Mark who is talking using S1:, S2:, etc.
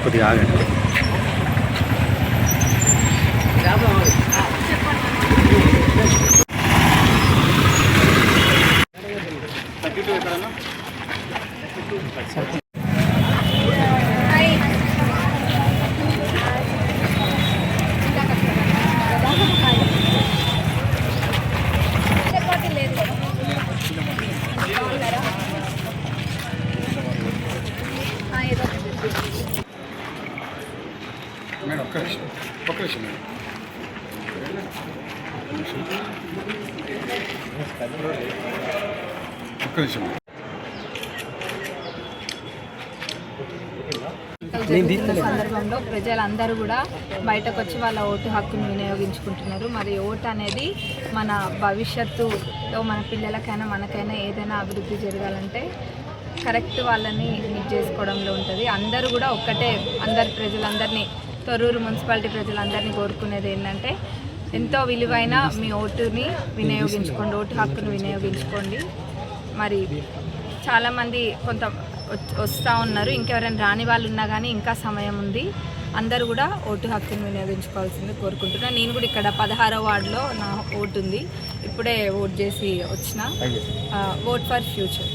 S1: కొద్దిగా ఆగండి.
S2: మేడం ఒక్క నిమిషం మేడం. ఒక్క నిమిషం
S3: సందర్భంలో ప్రజలందరూ కూడా బయటకు వచ్చి వాళ్ళ ఓటు హక్కును వినియోగించుకుంటున్నారు. మరి ఓటు అనేది మన భవిష్యత్తులో మన పిల్లలకైనా మనకైనా ఏదైనా అభివృద్ధి జరగాలంటే కరెక్ట్ వాళ్ళని మీట్ చేసుకోవడంలో ఉంటుంది. అందరూ కూడా ఒక్కటే, ప్రజలందరినీ, తొర్రూరు మున్సిపాలిటీ ప్రజలందరినీ కోరుకునేది ఏంటంటే ఎంతో విలువైన మీ ఓటుని వినియోగించుకోండి, ఓటు హక్కును వినియోగించుకోండి. మరి చాలామంది కొంత వస్తూ ఉన్నారు, ఇంకెవరైనా రాని వాళ్ళు ఉన్నా కానీ ఇంకా సమయం ఉంది. అందరూ కూడా ఓటు హక్కును వినియోగించుకోవాల్సింది కోరుకుంటున్నాను. నేను కూడా ఇక్కడ 16వ వార్డులో నా ఓటు ఉంది, ఇప్పుడే ఓట్ చేసి వచ్చిన. Vote for future.